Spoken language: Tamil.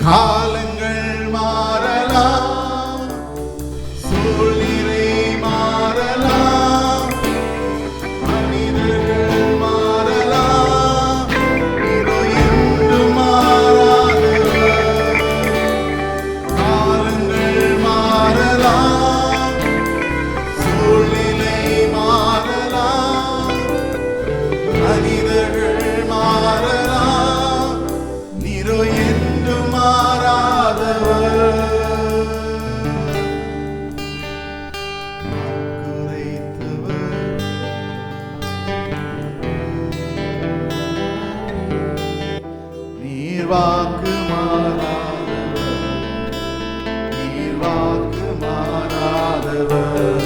காலங்கள் மாறலாம், சூழ்நிலை மாறலாம், மனிதர்கள் மாறலாம், இது என்றும் மாறாதவர். காலங்கள் மாறலாம், சூழ்நிலை மாறலாம், மனிதர்கள் மாறலாம், நீரோ என்றும் மாறாதவர். குறைத்தவர், நீர் வாக்கு மாறாதவர், நீர் வாக்கு மாறாதவர்.